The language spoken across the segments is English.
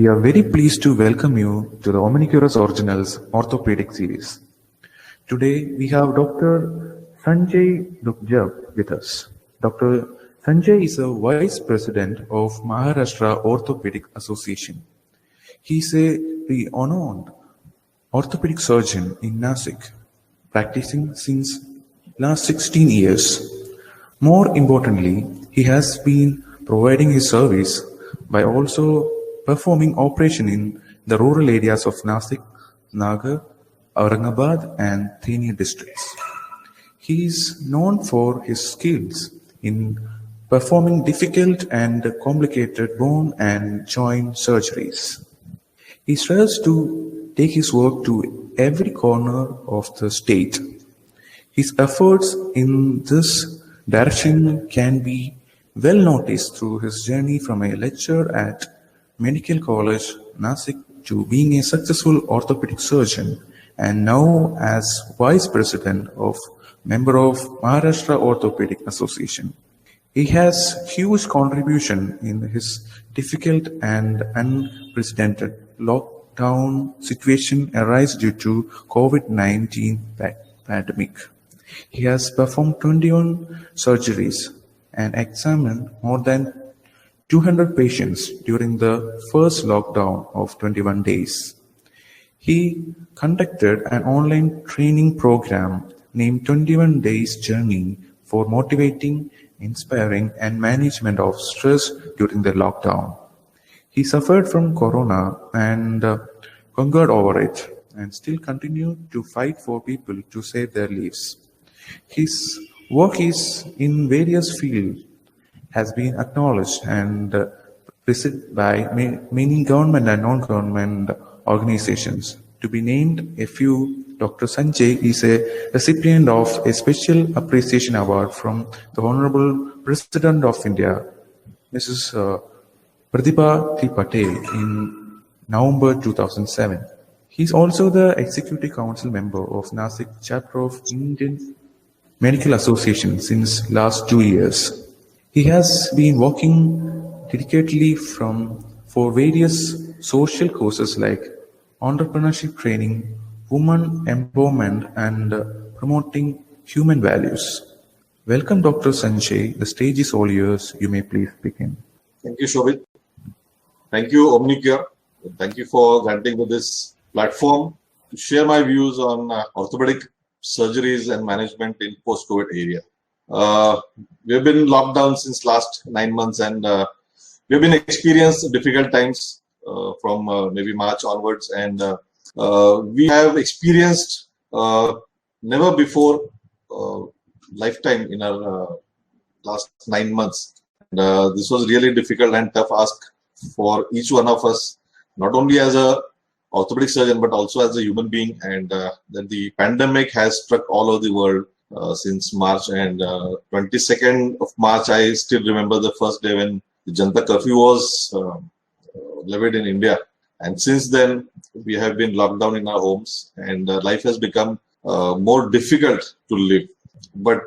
We are very pleased to welcome you to the Omnicorus Originals Orthopaedic Series. Today we have Dr. Sanjay Dukjab with us. Dr. Sanjay is a Vice President of Maharashtra Orthopaedic Association. He is a renowned orthopedic surgeon in Nasik, practicing since last 16 years. More importantly, he has been providing his service by also performing operation in the rural areas of Nasik, Nagar, Aurangabad and Thane districts. He is known for his skills in performing difficult and complicated bone and joint surgeries. He strives to take his work to every corner of the state. His efforts in this direction can be well noticed through his journey from a lecturer at Medical College, Nasik, to being a successful orthopedic surgeon and now as Vice President of member of Maharashtra Orthopaedic Association. He has huge contribution in his difficult and unprecedented lockdown situation arise due to COVID-19 pandemic. He has performed 21 surgeries and examined more than 200 patients during the first lockdown of 21 days. He conducted an online training program named 21 Days Journey for motivating, inspiring, and management of stress during the lockdown. He suffered from corona and conquered over it and still continued to fight for people to save their lives. His work is in various fields has been acknowledged and presented by many government and non-government organizations. To be named a few, Dr. Sanjay is a recipient of a Special Appreciation Award from the Honorable President of India, Mrs. Pratibha Patel, in November 2007. He is also the Executive Council member of Nasik chapter of Indian Medical Association since last 2 years. He has been working dedicatedly for various social causes like entrepreneurship training, women empowerment, and promoting human values. Welcome, Dr. Sanjay. The stage is all yours. You may please begin. Thank you, Shobit. Thank you, Omnicare. Thank you for granting me this platform to share my views on orthopedic surgeries and management in post-COVID area. We have been locked down since last 9 months, and we have been experienced difficult times from maybe March onwards, and we have experienced never before lifetime in our last 9 months. And, this was really difficult and tough ask for each one of us, not only as a orthopedic surgeon but also as a human being, and that the pandemic has struck all over the world since March. And 22nd of March, I still remember the first day when the Janata curfew was levied in India. And since then, we have been locked down in our homes, and life has become more difficult to live. But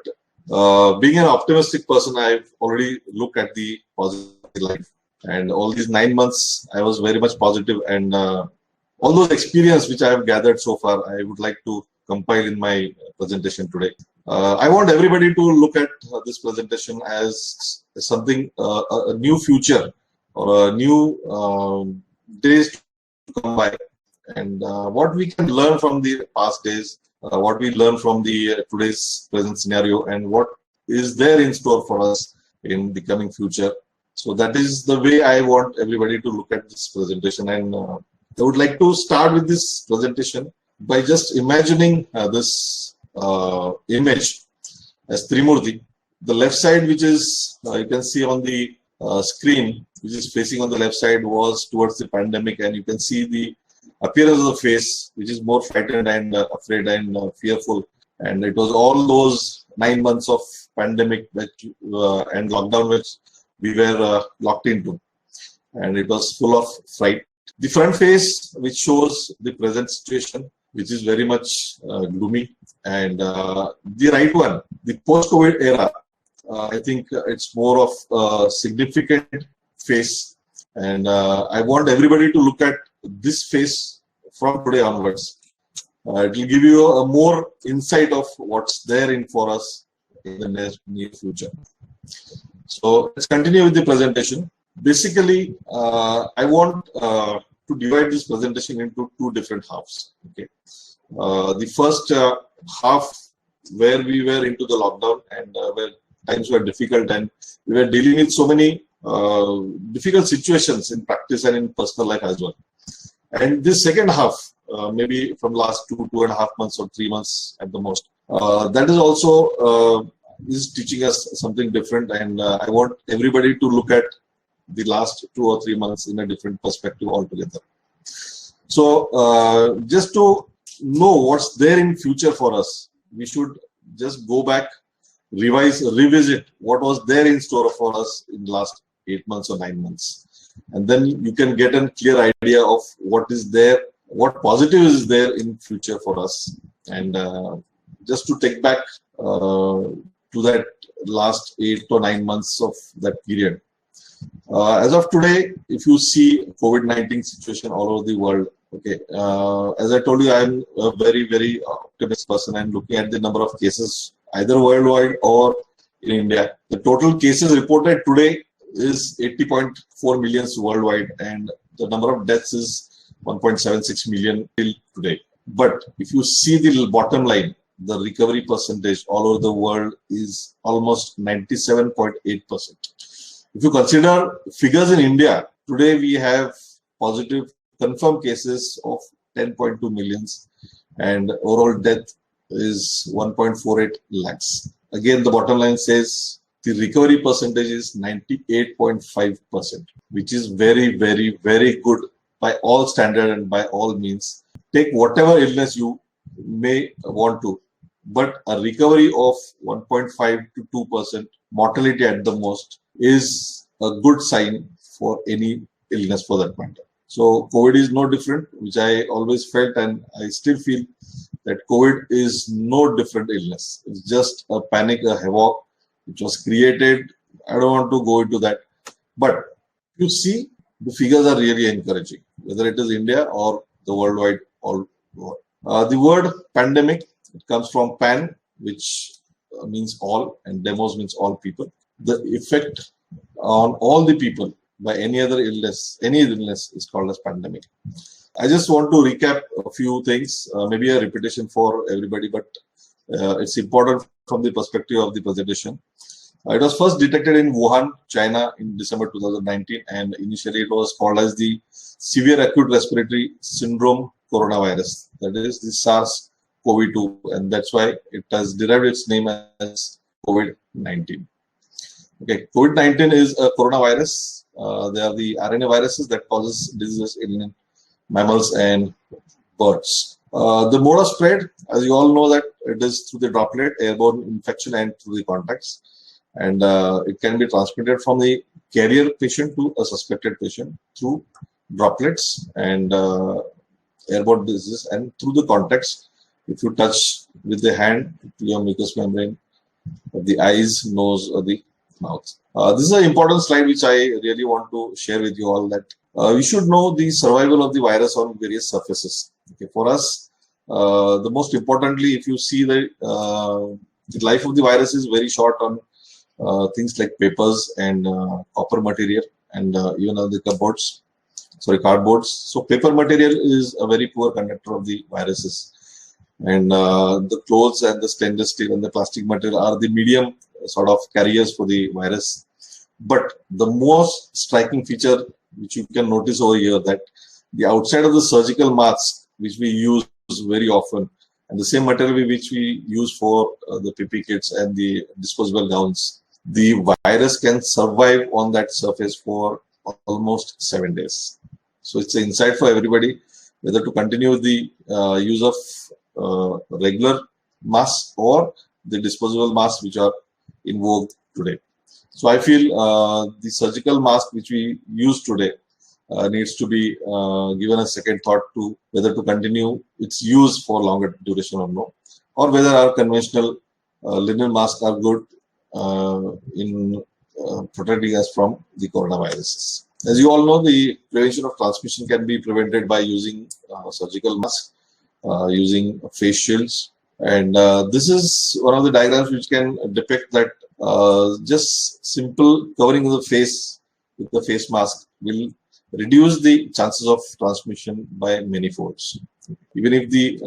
being an optimistic person, I've already looked at the positive life. And all these 9 months, I was very much positive, and all those experience which I have gathered so far, I would like to compile in my presentation today. I want everybody to look at this presentation as something, a new future or a new days to come by, and what we can learn from the past days, what we learn from the today's present scenario, and what is there in store for us in the coming future. So that is the way I want everybody to look at this presentation, and I would like to start with this presentation by just imagining this image as Trimurti. The left side, which is you can see on the screen, which is facing on the left side, was towards the pandemic, and you can see the appearance of the face, which is more frightened and afraid and fearful. And it was all those 9 months of pandemic which, and lockdown which we were locked into, and it was full of fright. The front face, which shows the present situation, which is very much gloomy, and the right one, the post-COVID era, I think it's more of a significant phase And I want everybody to look at this phase from today onwards. It will give you a more insight of what's there in for us in the near future. So let's continue with the presentation. Basically, I want to divide this presentation into two different halves. Okay, the first half where we were into the lockdown and where times were difficult and we were dealing with so many difficult situations in practice and in personal life as well. And this second half, maybe from last 2.5 months or 3 months at the most, that is also is teaching us something different. And I want everybody to look at the last 2 or 3 months in a different perspective altogether. So just to know what's there in future for us, we should just go back, revisit what was there in store for us in the last 8 months or 9 months. And then you can get a clear idea of what is there, what positive is there in future for us. And just to take back to that last 8 or 9 months of that period. As of today, if you see COVID-19 situation all over the world, okay, as I told you, I'm a very, very optimistic person. I'm looking at the number of cases either worldwide or in India. The total cases reported today is 80.4 million worldwide, and the number of deaths is 1.76 million till today. But if you see the bottom line, the recovery percentage all over the world is almost 97.8%. If you consider figures in India, today we have positive confirmed cases of 10.2 millions and overall death is 1.48 lakhs. Again, the bottom line says the recovery percentage is 98.5%, which is very, very, very good by all standard and by all means. Take whatever illness you may want to, but a recovery of 1.5 to 2% mortality at the most is a good sign for any illness for that matter. So COVID is no different, which I always felt and I still feel that COVID is no different illness. It's just a panic, a havoc which was created. I don't want to go into that. But you see, the figures are really encouraging, whether it is India or the worldwide all over. The word pandemic, it comes from pan, which means all, and demos means all people. The effect on all the people by any other illness, any illness is called as pandemic. I just want to recap a few things, maybe a repetition for everybody, but it's important from the perspective of the presentation. It was first detected in Wuhan, China in December 2019, and initially it was called as the Severe Acute Respiratory Syndrome Coronavirus, that is the SARS-CoV-2, and that's why it has derived its name as COVID-19. Okay, COVID-19 is a coronavirus. They are the RNA viruses that causes diseases in mammals and birds. The mode of spread, as you all know, that it is through the droplet, airborne infection, and through the contacts. And it can be transmitted from the carrier patient to a suspected patient through droplets and airborne disease, and through the contacts. If you touch with the hand to your mucous membrane of the eyes, nose, or the mouth. This is an important slide which I really want to share with you all, that we should know the survival of the virus on various surfaces. Okay, for us, the most importantly, if you see the life of the virus is very short on things like papers and copper material and even on the cardboards. So paper material is a very poor conductor of the viruses, and the clothes and the stainless steel and the plastic material are the medium sort of carriers for the virus. But the most striking feature which you can notice over here, that the outside of the surgical mask which we use very often, and the same material which we use for the PP kits and the disposable gowns, the virus can survive on that surface for almost 7 days. So it's an insight for everybody whether to continue the use of regular masks or the disposable masks which are in vogue today. So I feel the surgical mask which we use today needs to be given a second thought to whether to continue its use for longer duration or no, or whether our conventional linen masks are good in protecting us from the coronaviruses. As you all know, the prevention of transmission can be prevented by using surgical masks, using face shields. And this is one of the diagrams which can depict that just simple covering of the face with the face mask will reduce the chances of transmission by many folds. Even if the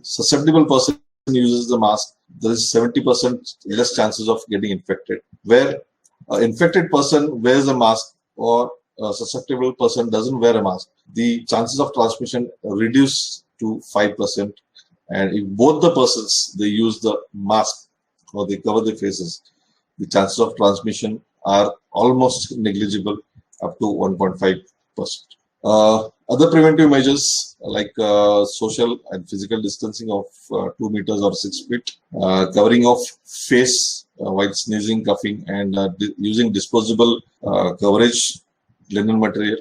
susceptible person uses the mask, there is 70% less chances of getting infected. Where an infected person wears a mask or a susceptible person doesn't wear a mask, the chances of transmission reduce to 5%. And if both the persons they use the mask or they cover their faces, the chances of transmission are almost negligible, up to 1.5%. Other preventive measures like social and physical distancing of 2 meters or 6 feet, covering of face while sneezing, coughing, and using disposable coverage, linen material,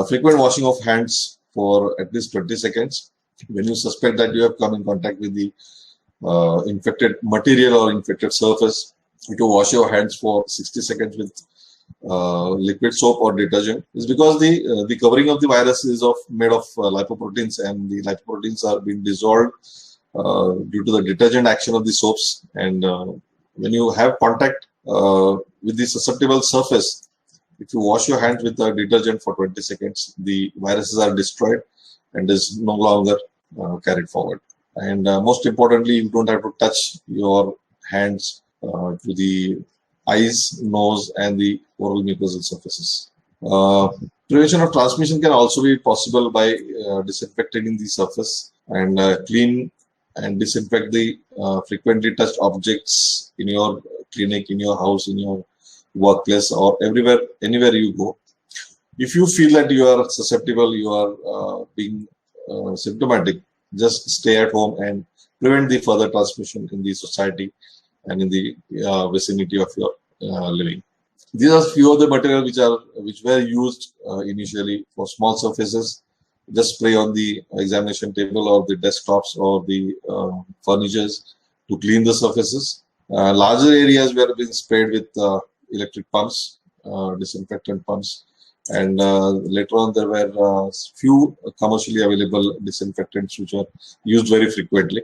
frequent washing of hands for at least 20 seconds. When you suspect that you have come in contact with the infected material or infected surface, you to wash your hands for 60 seconds with liquid soap or detergent. Is because the covering of the virus is made of lipoproteins, and the lipoproteins are being dissolved due to the detergent action of the soaps. And when you have contact with the susceptible surface, if you wash your hands with the detergent for 20 seconds, the viruses are destroyed and is no longer carried forward. And most importantly, you don't have to touch your hands to the eyes, nose, and the oral mucosal surfaces. Prevention of transmission can also be possible by disinfecting the surface and clean and disinfect the frequently touched objects in your clinic, in your house, in your workplace, or anywhere you go. If you feel that you are susceptible, you are being symptomatic, just stay at home and prevent the further transmission in the society and in the vicinity of your living. These are few of the materials which were used initially for small surfaces. Just spray on the examination table or the desktops or the furnitures to clean the surfaces. Larger areas were being sprayed with electric pumps, disinfectant pumps, and later on there were few commercially available disinfectants which are used very frequently.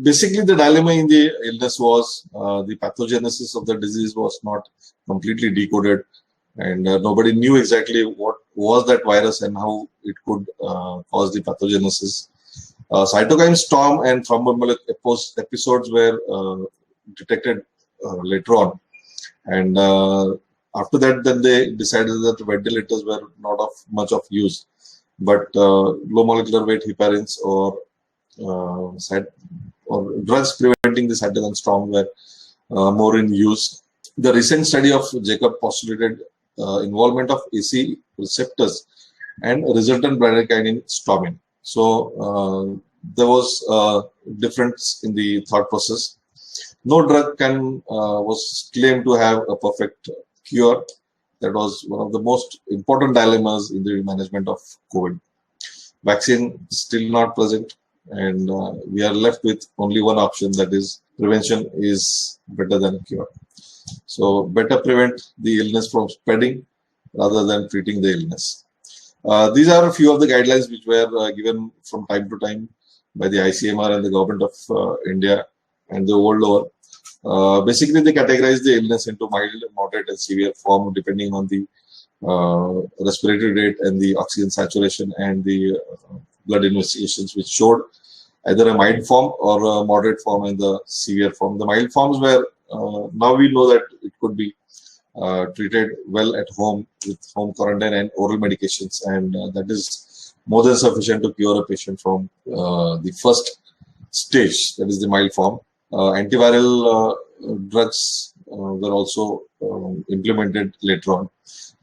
Basically, the dilemma in the illness was the pathogenesis of the disease was not completely decoded, and nobody knew exactly what was that virus and how it could cause the pathogenesis. Cytokine storm and thromboembolic episodes were detected later on, and after that, then they decided that ventilators were not of much of use, but low molecular weight heparins or drugs preventing the cytokine storm were more in use. The recent study of Jacob postulated involvement of AC receptors and resultant bradykinin storming. So there was a difference in the thought process. No drug was claimed to have a perfect cure. That was one of the most important dilemmas in the management of COVID. Vaccine still not present, and we are left with only one option, that is prevention is better than cure. So better prevent the illness from spreading rather than treating the illness. These are a few of the guidelines which were given from time to time by the ICMR and the government of India and the world over. Basically, they categorize the illness into mild, moderate, and severe form depending on the respiratory rate and the oxygen saturation and the blood investigations, which showed either a mild form or a moderate form and the severe form. The mild forms were now we know that it could be treated well at home with home quarantine and oral medications, and that is more than sufficient to cure a patient from the first stage, that is the mild form. Antiviral drugs were also implemented later on.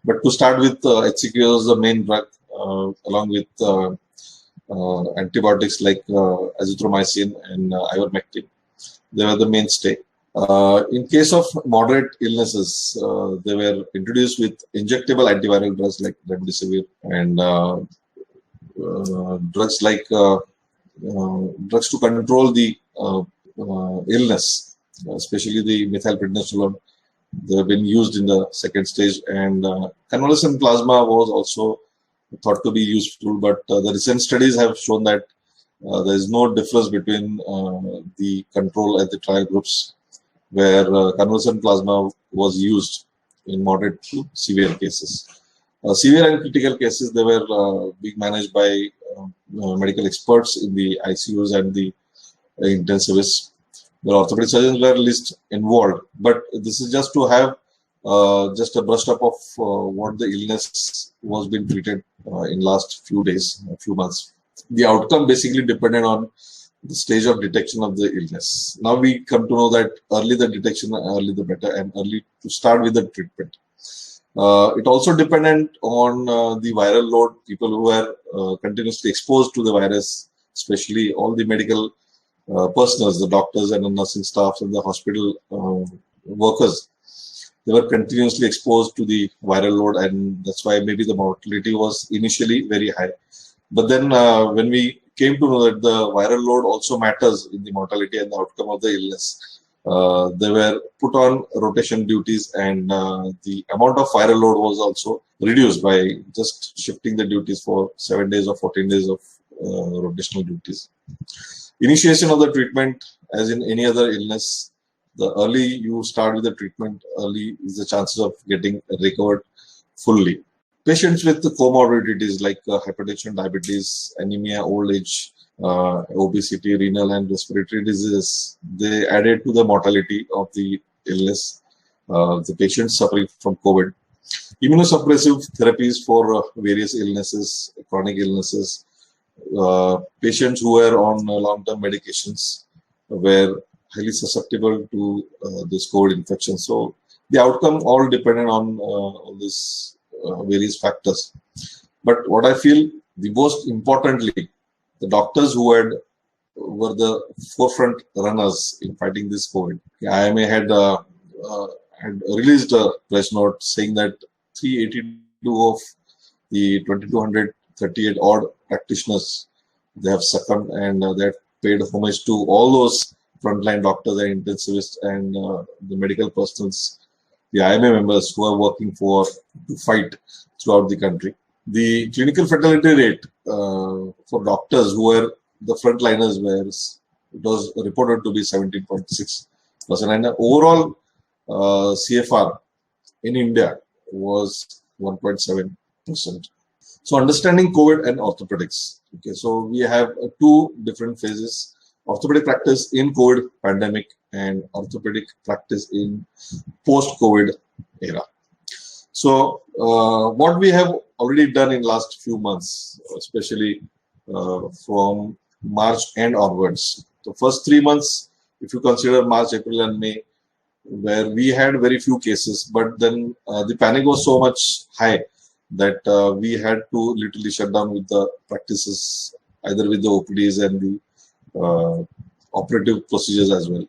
But to start with, HCQ was the main drug, along with antibiotics like azithromycin and ivermectin. They were the mainstay. In case of moderate illnesses, they were introduced with injectable antiviral drugs like remdesivir and drugs like drugs to control the illness, especially the methylprednisolone They have been used in the second stage, and convalescent plasma was also thought to be useful, but the recent studies have shown that there is no difference between the control and the trial groups, where convalescent plasma was used in moderate to severe cases. Severe and critical cases, they were being managed by medical experts in the ICUs and the intensivists, where orthopedic surgeons were least involved. But this is just to have just a brush up of what the illness was being treated in last few days, a few months. The outcome basically depended on the stage of detection of the illness. Now we come to know that early the detection, early the better, and early to start with the treatment. It also dependent on the viral load. People who were continuously exposed to the virus, especially all the medical personnel, the doctors and the nursing staffs and the hospital workers, they were continuously exposed to the viral load, and that's why maybe the mortality was initially very high. But then when we came to know that the viral load also matters in the mortality and the outcome of the illness, they were put on rotation duties, and the amount of viral load was also reduced by just shifting the duties for 7 days or 14 days of rotational duties. Initiation of the treatment, as in any other illness, the early you start with the treatment, early is the chances of getting recovered fully. Patients with comorbidities like hypertension, diabetes, anemia, old age, obesity, renal and respiratory diseases, they added to the mortality of the illness, the patients suffering from COVID. Immunosuppressive therapies for various illnesses, chronic illnesses, patients who were on long-term medications were highly susceptible to this COVID infection. So the outcome all depended on all these various factors. But what I feel the most importantly, the doctors who were the forefront runners in fighting this COVID. IMA had released a press note saying that 382 of the 2238 odd practitioners, they have succumbed, and they have paid homage to all those frontline doctors and intensivists and the medical personnels, the IMA members who are working to fight throughout the country. The clinical fatality rate for doctors who were the frontliners, it was reported to be 17.6%, and the overall CFR in India was 1.7%. So understanding COVID and orthopedics. Okay, so we have two different phases: orthopedic practice in COVID pandemic and orthopedic practice in post-COVID era. So what we have already done in last few months, especially from March and onwards. The first 3 months, if you consider March, April and May, where we had very few cases, but then the panic was so much high that we had to literally shut down with the practices, either with the OPDs and the operative procedures as well.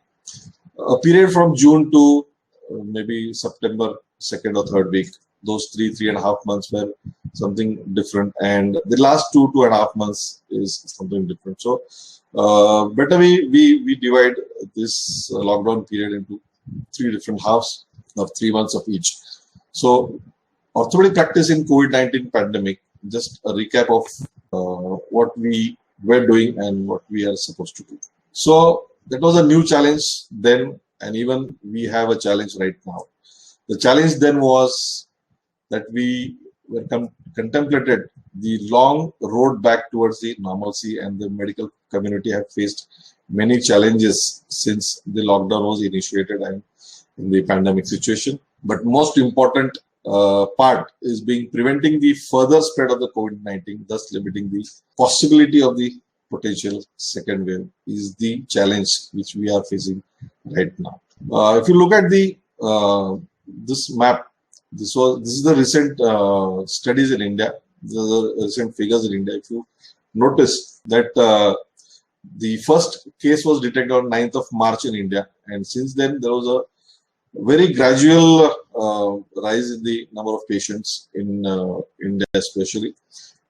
A period from June to maybe September 2nd or 3rd week, those 3.5 months were something different, and the last 2.5 months is something different. So better we divide this lockdown period into 3 different halves of 3 months of each. So orthopedic practice in COVID-19 pandemic, just a recap of what we were doing and what we are supposed to do. So that was a new challenge then, and even we have a challenge right now. The challenge then was that we were contemplated the long road back towards the normalcy, and the medical community have faced many challenges since the lockdown was initiated and in the pandemic situation. But most important part is preventing the further spread of the COVID-19, thus limiting the possibility of the potential second wave is the challenge which we are facing right now. If you look at the this map, this is the recent studies in India, the recent figures in India. If you notice that the first case was detected on 9th of March in India, and since then there was a very gradual rise in the number of patients in India especially.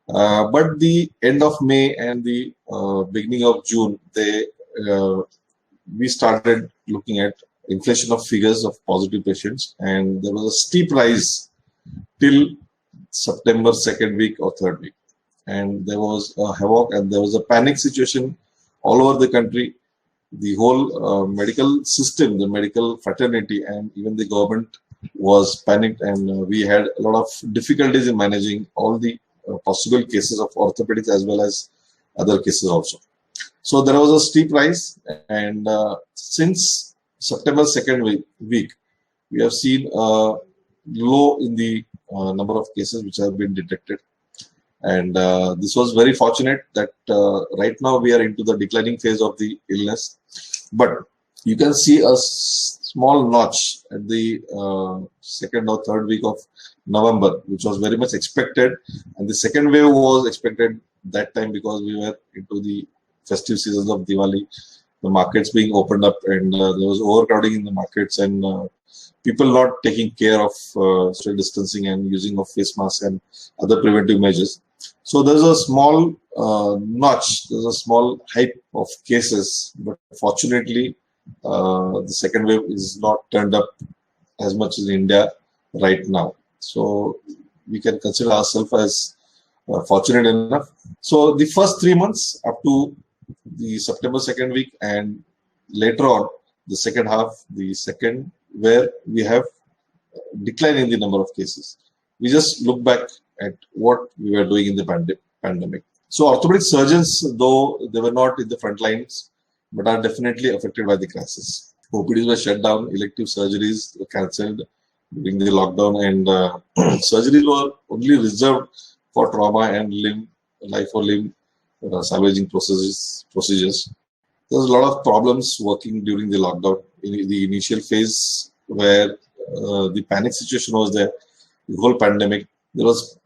But the end of May and the beginning of June, we started looking at inflation of figures of positive patients, and there was a steep rise till September second week or third week. And there was a havoc and there was a panic situation all over the country. The whole medical system, the medical fraternity, and even the government was panicked, and we had a lot of difficulties in managing all the possible cases of orthopedics as well as other cases also. So there was a steep rise, and since September second week, we have seen a low in the number of cases which have been detected. And this was very fortunate that right now we are into the declining phase of the illness. But you can see a small notch at the second or third week of November, which was very much expected. And the second wave was expected that time because we were into the festive seasons of Diwali, the markets being opened up, and there was overcrowding in the markets, and people not taking care of social distancing and using of face masks and other preventive measures. So there's a small notch, there's a small hype of cases, but fortunately, the second wave is not turned up as much in India right now. So we can consider ourselves as fortunate enough. So the first 3 months up to the September second week, and later on the second half, the second, where we have decline in the number of cases. We just look back at what we were doing in the pandemic. So orthopedic surgeons, though they were not in the front lines, but are definitely affected by the crisis. OPDs were shut down, elective surgeries were cancelled during the lockdown, and surgeries were only reserved for trauma and life or limb salvaging procedures. There's a lot of problems working during the lockdown. In the initial phase where the panic situation was there, the whole pandemic, there was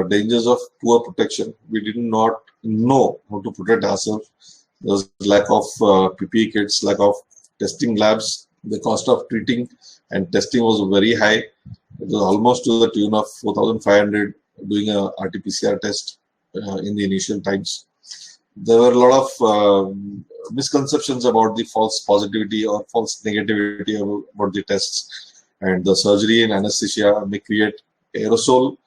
dangers of poor protection. We did not know how to protect ourselves. There was lack of PPE kits, lack of testing labs. The cost of treating and testing was very high. It was almost to the tune of 4,500 doing a RT-PCR test in the initial times. There were a lot of misconceptions about the false positivity or false negativity about the tests, and the surgery and anesthesia may create aerosol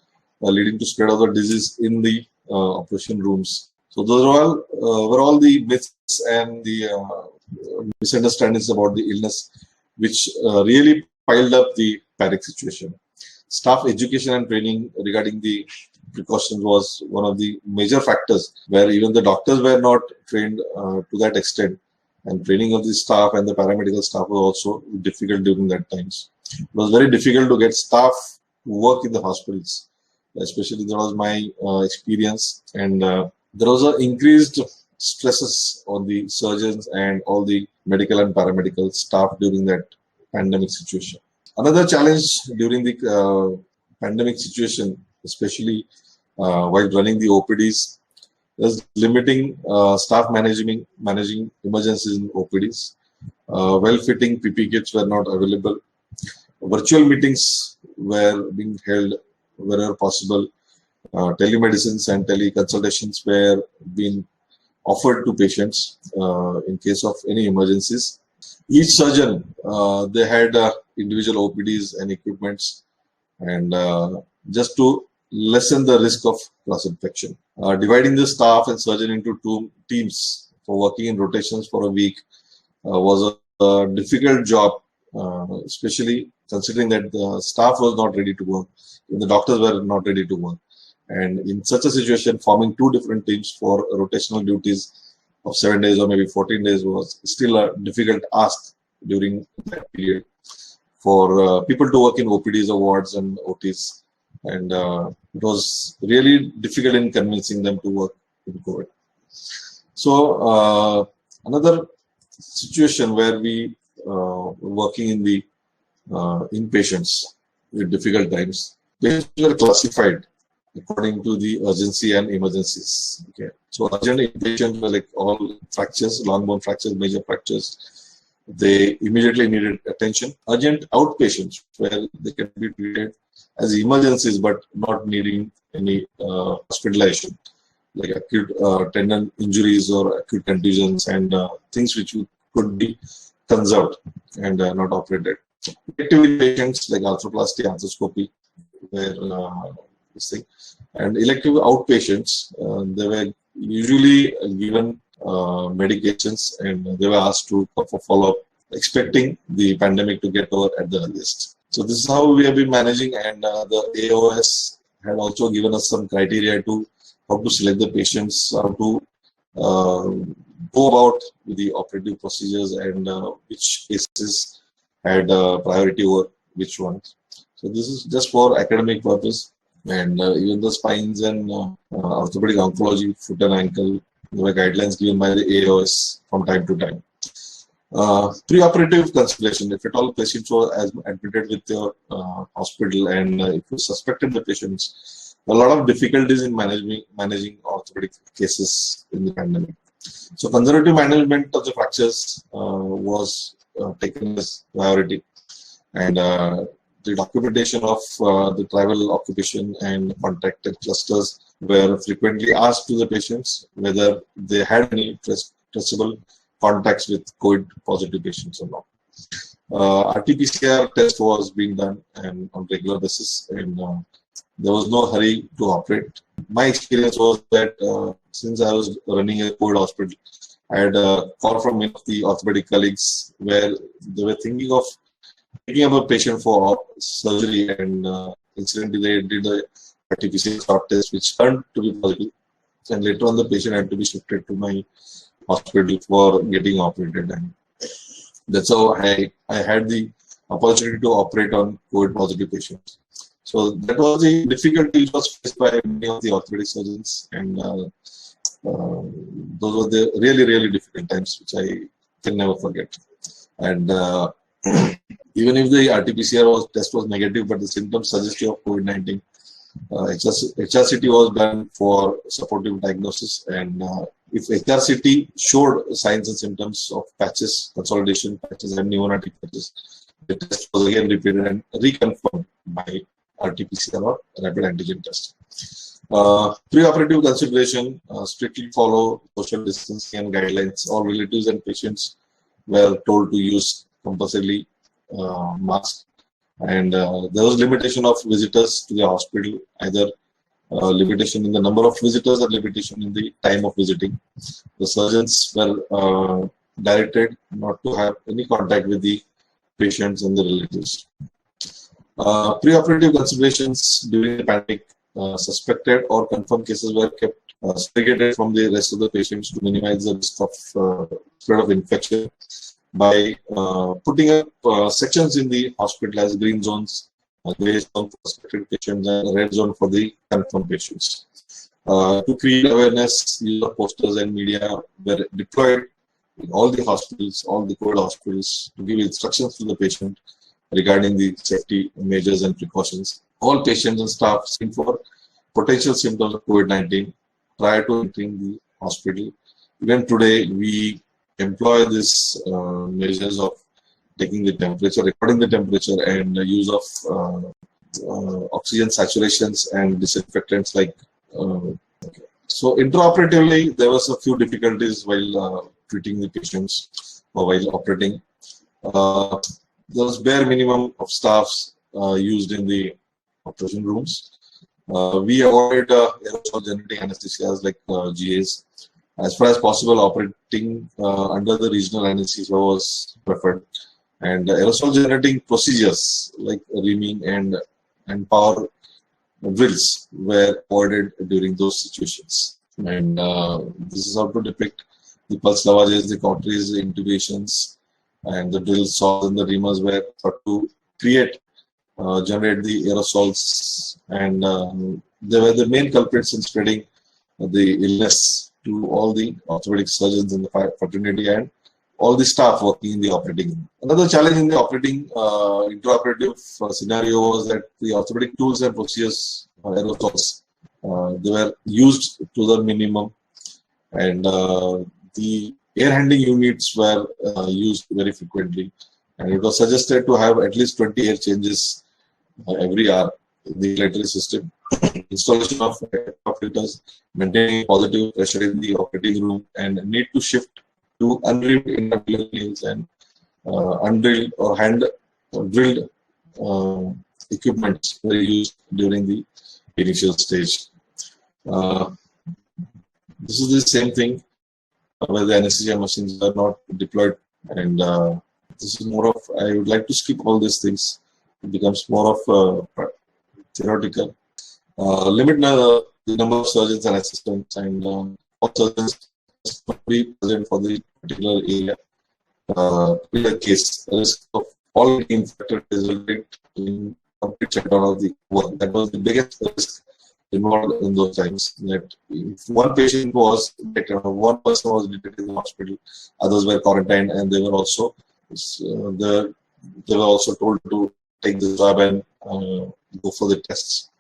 leading to spread of the disease in the operation rooms. So those were all the myths and the misunderstandings about the illness, which really piled up the panic situation. Staff education and training regarding the precautions was one of the major factors, where even the doctors were not trained to that extent, and training of the staff and the paramedical staff was also difficult during that times. It was very difficult to get staff to work in the hospitals, especially that was my experience, and there was an increased stresses on the surgeons and all the medical and paramedical staff during that pandemic situation. Another challenge during the pandemic situation, especially while running the OPDs, is limiting staff managing emergencies in OPDs. Well-fitting PPE kits were not available. Virtual meetings were being held wherever possible. Telemedicines and teleconsultations were being offered to patients in case of any emergencies. Each surgeon, they had individual OPDs and equipments, and just to lessen the risk of cross-infection. Dividing the staff and surgeon into two teams for working in rotations for a week was a difficult job, especially considering that the staff was not ready to work, and the doctors were not ready to work. And in such a situation, forming two different teams for rotational duties of 7 days or maybe 14 days was still a difficult ask during that period for people to work in OPDs or wards and OTs. And it was really difficult in convincing them to work in COVID. So another situation where we were working in the inpatients with difficult times, patients were classified according to the urgency and emergencies. Okay, so urgent inpatients were like all fractures, long bone fractures, major fractures. They immediately needed attention. Urgent outpatients, where they can be treated as emergencies but not needing any hospitalization, like acute tendon injuries or acute contusions and things which could be conserved and not operated. Elective patients like arthroplasty, arthroscopy, were this thing, and elective outpatients, they were usually given medications, and they were asked to for follow-up, expecting the pandemic to get over at the earliest. So this is how we have been managing, and the AOS had also given us some criteria to how to select the patients, how to go about with the operative procedures, and which cases had priority over which ones. So this is just for academic purpose, and even the spines and orthopedic oncology, foot and ankle, there were guidelines given by the AOS from time to time. Pre-operative consideration, if at all patients were admitted with your hospital, and if you suspected the patients, a lot of difficulties in managing orthopedic cases in the pandemic. So conservative management of the fractures was taken as priority, and the documentation of the tribal occupation and contacted clusters were frequently asked to the patients whether they had any traceable contacts with COVID positive patients or not. RT-PCR test was being done and on regular basis, and there was no hurry to operate. My experience was that since I was running a COVID hospital, I had a call from one of the orthopedic colleagues where they were thinking of picking up a patient for surgery, and incidentally they did a RT-PCR swab test which turned to be positive, and later on the patient had to be shifted to my hospital for getting operated, and that's how I had the opportunity to operate on COVID positive patients. So that was the difficulty which was faced by many of the orthopedic surgeons, and those were the really difficult times which I can never forget. And even if the RT-PCR test was negative, but the symptoms suggestive of COVID-19, HRCT was done for supportive diagnosis, and if HRCT showed signs and symptoms of patches, consolidation patches, and pneumonatic patches, the test was again repeated and reconfirmed by RT-PCR or rapid antigen test. Pre-operative consideration, strictly follow social distancing and guidelines. All relatives and patients were told to use compulsorily masks, and there was limitation of visitors to the hospital, either limitation in the number of visitors or limitation in the time of visiting. The surgeons were directed not to have any contact with the patients and the relatives. Pre-operative considerations during the pandemic, suspected or confirmed cases were kept segregated from the rest of the patients to minimize the risk of spread of infection by putting up sections in the hospital as green zones, gray zone for suspected patients, and red zone for the confirmed patients. To create awareness, use of posters and media were deployed in all the hospitals, all the COVID hospitals, to give instructions to the patient regarding the safety measures and precautions. All patients and staff seen for potential symptoms of COVID-19 prior to entering the hospital. Even today, we employ these measures of taking the temperature, recording the temperature, and the use of oxygen saturations and disinfectants like. So intraoperatively, there was a few difficulties while treating the patients or while operating. There was bare minimum of staffs used in the operation rooms. We avoided aerosol generating anesthesias like GAs. As far as possible, operating under the regional anesthesia was preferred, and aerosol generating procedures like reaming and power drills were avoided during those situations. And this is how to depict the pulse lavages, the cauteries, the intubations, and the drill saws and the reamers were thought to generate the aerosols, and they were the main culprits in spreading the illness to all the orthopedic surgeons in the fraternity and all the staff working in the operating room. Another challenge in the operating intraoperative scenario was that the orthopedic tools and procedures, aerosols, they were used to the minimum, and the air handling units were used very frequently, and it was suggested to have at least 20 air changes every hour in the ventilatory system. Installation of filters, maintaining positive pressure in the operating room, and need to shift to unreamed intravenous and undrilled or hand drilled equipment were used during the initial stage. Uh, this is the same thing where the anesthesia machines are not deployed, and this is more of, I would like to skip all these things. It becomes more of theoretical. Limit the number of surgeons and assistants, and all surgeons must be present for the particular area. In the case, the risk of all getting infected resulted in complete shutdown of the work. That was the biggest risk involved in those times. That if one patient was detected, or one person was detected in the hospital, others were quarantined, and they were also told to take the swab and go for the tests.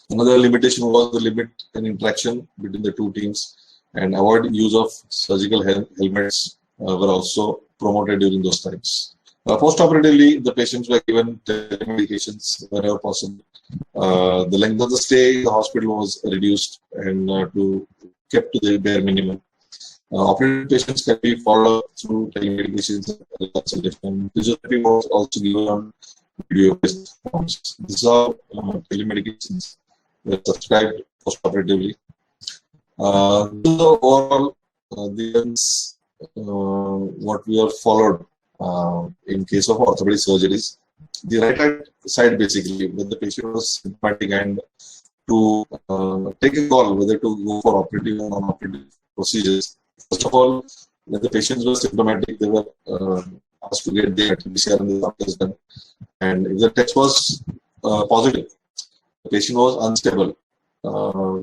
Another limitation was the limit in interaction between the two teams, and avoid use of surgical helmets were also promoted during those times. Post-operatively, the patients were given medications wherever possible. The length of the stay in the hospital was reduced and kept to the bare minimum. Operated patients can be followed through telemedications and consultation. Physiotherapy was also given on video-based forms. These are telemedications were subscribed post-operatively. Overall, what we have followed in case of orthopedic surgeries. The right hand side, basically, when the patient was symptomatic, and to take a call whether to go for operative or non-operative procedures. First of all, when the patients were symptomatic, they were asked to get their PCR and the doctors done. And if the test was positive, the patient was unstable,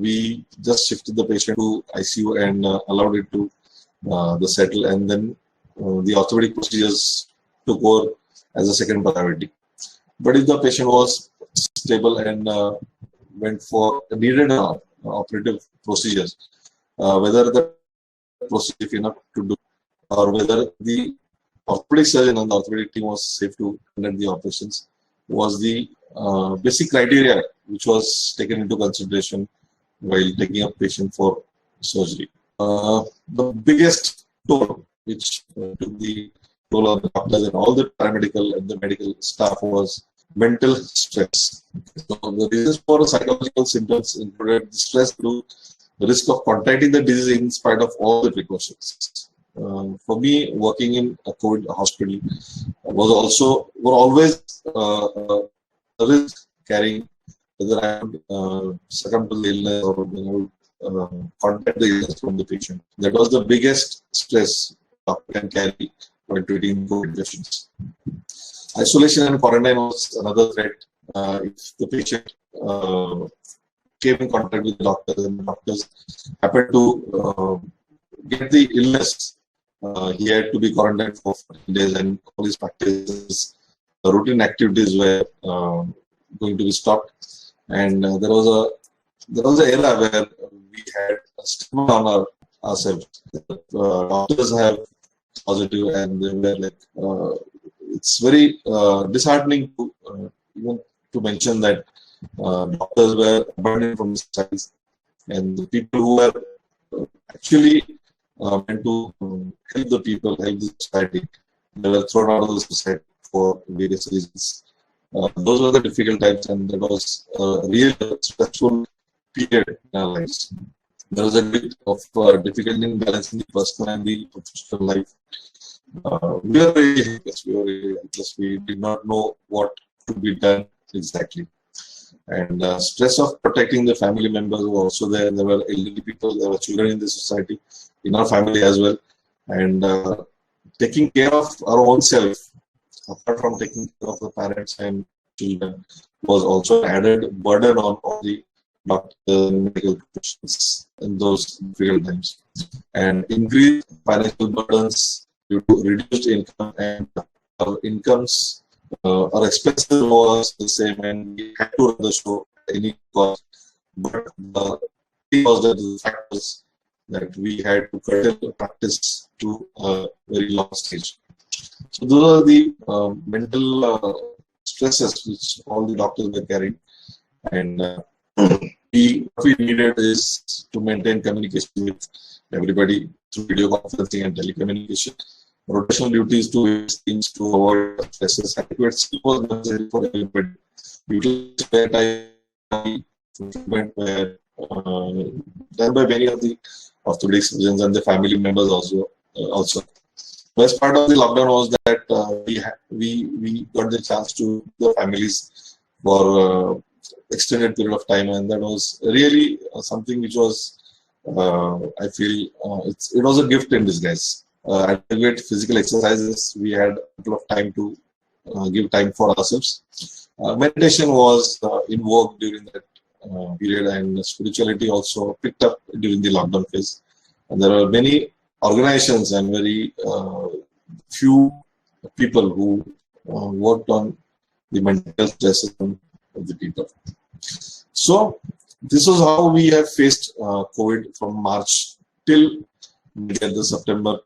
we just shifted the patient to ICU and allowed it to settle, and then the orthopedic procedures took over as a second priority. But if the patient was stable and needed operative procedures, whether the procedure enough to do, or whether the orthopedic surgeon and the orthopedic team was safe to conduct the operations, was the basic criteria which was taken into consideration while taking a patient for surgery. The biggest toll which took the toll on the doctors and all the paramedical and the medical staff was mental stress. So the reasons for psychological symptoms included stress through the risk of contracting the disease in spite of all the precautions. For me, working in a COVID hospital were always a risk carrying whether I would succumb to the illness or would contact the illness from the patient. That was the biggest stress doctor can carry when treating COVID patients. Isolation and quarantine was another threat. If the patient came in contact with the doctors and the doctors happened to get the illness, he had to be quarantined for 14 days, and all his practices, routine activities were going to be stopped. And there was an era where we had a stigma on ourselves. Doctors have positive, and they were like, it's very disheartening to even to mention that doctors were abandoned from the society, and the people who were actually meant to help the people, help the society, they were thrown out of the society for various reasons. Those were the difficult times, and that was a real stressful period in our lives. There was a bit of difficulty in balancing the personal and the professional life. We were very helpless. We did not know what to be done exactly. And stress of protecting the family members were also there. There were elderly people, there were children in the society, in our family as well. And taking care of our own self, apart from taking care of the parents and children, was also an added burden on all the doctors and medical professionals in those difficult times. And increased financial burdens due to reduced income, and our incomes, our expenses was the same, and we had to run the show at any cost. But the thing was that the fact was that we had to curtail the practice to a very long stage. So those are the mental stresses which all the doctors were carrying, and what we needed is to maintain communication with everybody through video conferencing and telecommunication. rotational duties to various teams to avoid stresses. Adequate sleep was necessary for everybody. Utilized spare time treatment were done by many of the orthopedic surgeons and the family members also. Best part of the lockdown was that we got the chance to the families for extended period of time, and that was really something which was I feel it was a gift in disguise. Adequate physical exercises, we had a little of time to give time for ourselves. Meditation was in vogue during that period, and spirituality also picked up during the lockdown phase. And there are many organizations and very few people who worked on the mental stress of the people. So this was how we have faced COVID from March till the September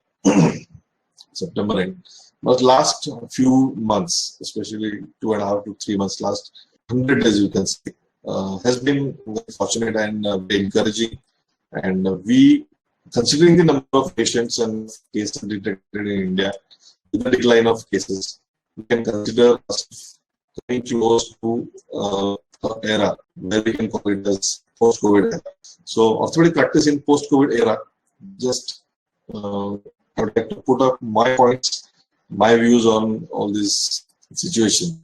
end. But last few months, especially 2.5 to 3 months, last 100 days, you can say, has been very fortunate and very encouraging. And we, considering the number of patients and cases detected in India, with the decline of cases, we can consider us coming close to an era where we can call it as post-COVID era. So, orthopedic practice in post-COVID era, just I would like to put up my points, my views on all this situation.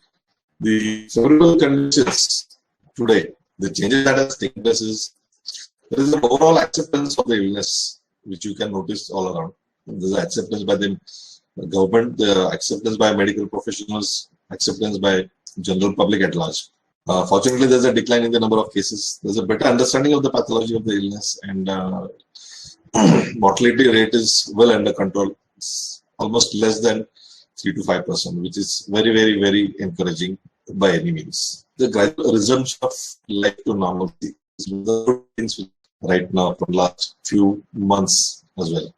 The favorable conditions today, the changes that has taken place is there is an overall acceptance of the illness, which you can notice all around. There is acceptance by the government, the acceptance by medical professionals, acceptance by general public at large. Fortunately, there is a decline in the number of cases. There is a better understanding of the pathology of the illness, and mortality rate is well under control. It's almost less than 3 to 5%, which is very, very, very encouraging by any means. The gradual resumption of life to normalcy is the things right now from last few months as well.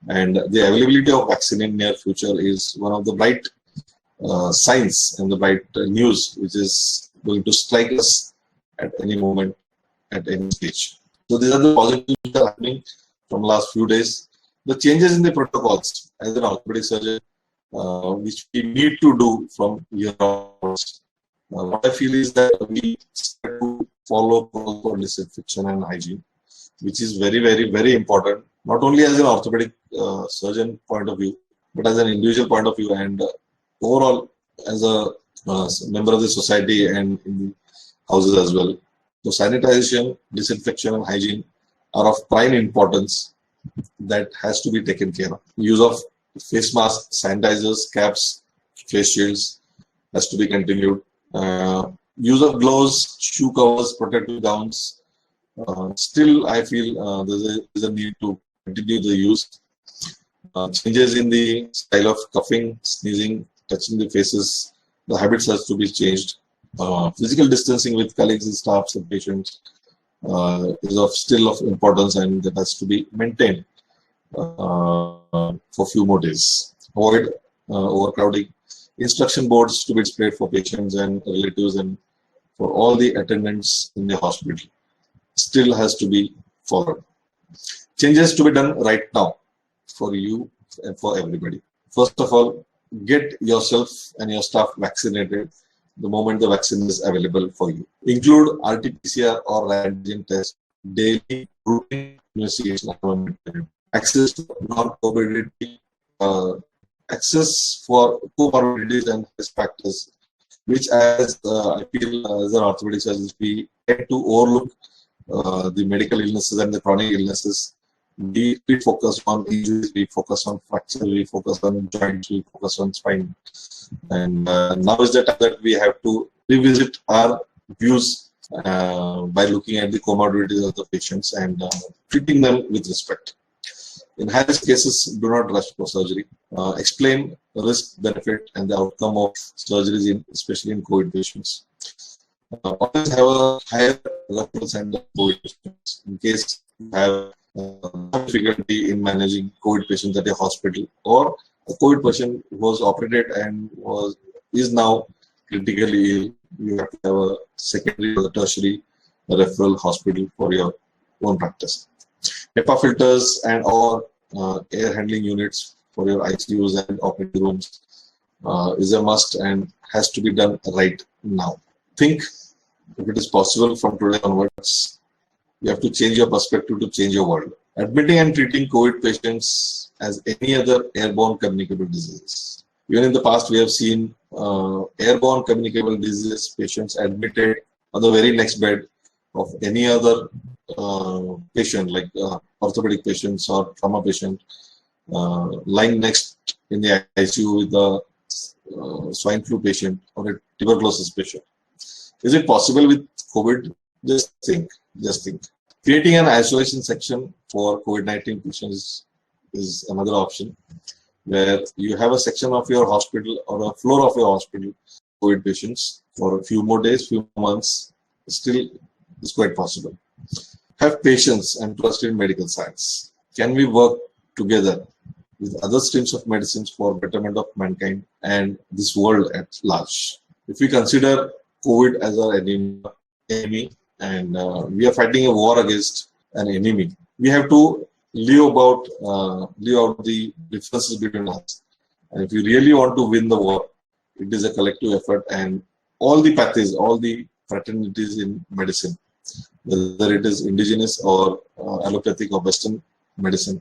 And the availability of vaccine in near future is one of the bright signs and the bright news which is going to strike us at any moment, at any stage. So these are the positives that are happening from last few days. The changes in the protocols as an orthopedic surgeon, which we need to do from here onwards. What I feel is that we start to follow protocol disinfection and hygiene, which is very, very, very important, not only as an orthopedic surgeon point of view, but as an individual point of view, and overall as a member of the society and in the houses as well. So sanitization, disinfection and hygiene are of prime importance that has to be taken care of. Use of face masks, sanitizers, caps, face shields has to be continued. Use of gloves, shoe covers, protective gowns. Still, I feel there's a need to continue the use. Changes in the style of coughing, sneezing, touching the faces, the habits has to be changed. Physical distancing with colleagues and staffs and patients is still of importance, and that has to be maintained for few more days. Avoid overcrowding. Instruction boards to be displayed for patients and relatives and for all the attendants in the hospital still has to be followed. Changes to be done right now for you and for everybody. First of all, get yourself and your staff vaccinated the moment the vaccine is available for you. Include RT-PCR or antigen test, daily routine investigation, access to non-comorbidity, access for comorbidities and risk factors, which as I feel as an orthopedic surgeon, we tend to overlook the medical illnesses and the chronic illnesses. We focus on injuries, we focus on fracture, we focus on joints, we focus on spine. And now is the time that we have to revisit our views by looking at the comorbidities of the patients and treating them with respect. In high-risk cases, do not rush for surgery. Explain the risk, benefit, and the outcome of surgeries, especially in COVID patients. Always have a higher referral center for COVID patients in case you have difficulty in managing COVID patients at a hospital, or a COVID patient was operated and is now critically ill. You have to have a secondary or tertiary referral hospital for your own practice. HEPA filters and or air handling units for your ICUs and operating rooms is a must and has to be done right now. Think if it is possible from today onwards, you have to change your perspective to change your world. Admitting and treating COVID patients as any other airborne communicable diseases. Even in the past, we have seen airborne communicable disease patients admitted on the very next bed of any other patient, like orthopedic patients or trauma patient, lying next in the ICU with a swine flu patient or a tuberculosis patient. Is it possible with COVID? Just think. Creating an isolation section for COVID-19 patients is another option, where you have a section of your hospital or a floor of your hospital COVID patients for a few more days, few months. Still, is quite possible. Have patience and trust in medical science. Can we work together with other streams of medicines for betterment of mankind and this world at large? If we consider COVID as our enemy and we are fighting a war against an enemy, we have to leave out the differences between us. And if you really want to win the war, it is a collective effort, and all the pathways, all the fraternities in medicine, whether it is indigenous or allopathic or Western medicine,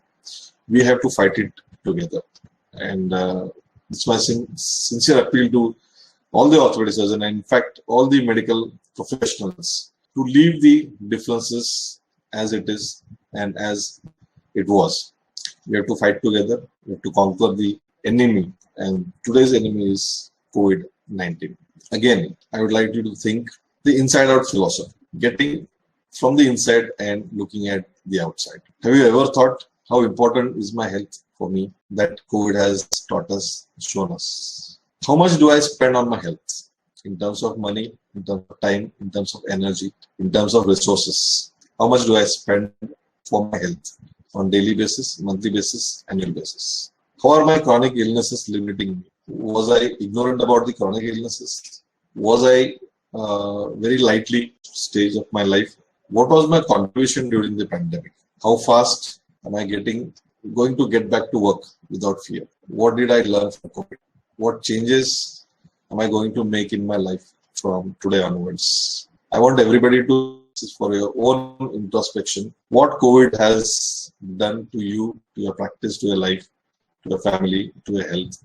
we have to fight it together. And it's my sincere appeal to all the orthopedic surgeons, and in fact, all the medical professionals, to leave the differences as it is and as it was. We have to fight together. We have to conquer the enemy, and today's enemy is COVID-19. Again, I would like you to think the inside-out philosophy, getting from the inside and looking at the outside. Have you ever thought how important is my health for me? That COVID has taught us, shown us. How much do I spend on my health? In terms of money, in terms of time, in terms of energy, in terms of resources. How much do I spend for my health on daily basis, monthly basis, annual basis? How are my chronic illnesses limiting me? Was I ignorant about the chronic illnesses? Was I very lightly stage of my life? What was my contribution during the pandemic? How fast am I going to get back to work without fear? What did I learn from COVID? What changes am I going to make in my life from today onwards? I want everybody to, for your own introspection, what COVID has done to you, to your practice, to your life, to your family, to your health,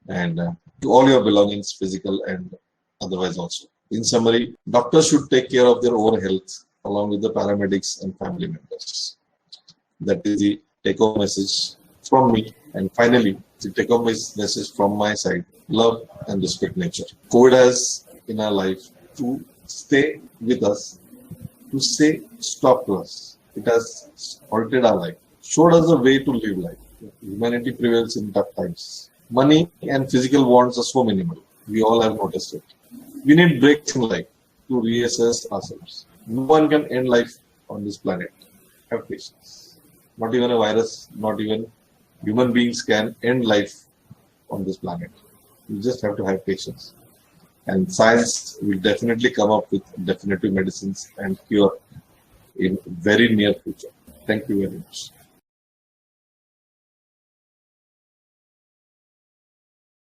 and to all your belongings, physical and otherwise also. In summary, doctors should take care of their own health along with the paramedics and family members. That is the take-home message from me. And finally, the take-home message from my side: love and respect nature. COVID has in our life to stay with us, to say stop to us. It has altered our life, showed us a way to live life. Humanity prevails in tough times. Money and physical wants are so minimal. We all have noticed it. We need breaks in life to reassess ourselves. No one can end life on this planet. Have patience. Not even a virus, not even human beings can end life on this planet. You just have to have patience. And science will definitely come up with definitive medicines and cure in very near future. Thank you very much.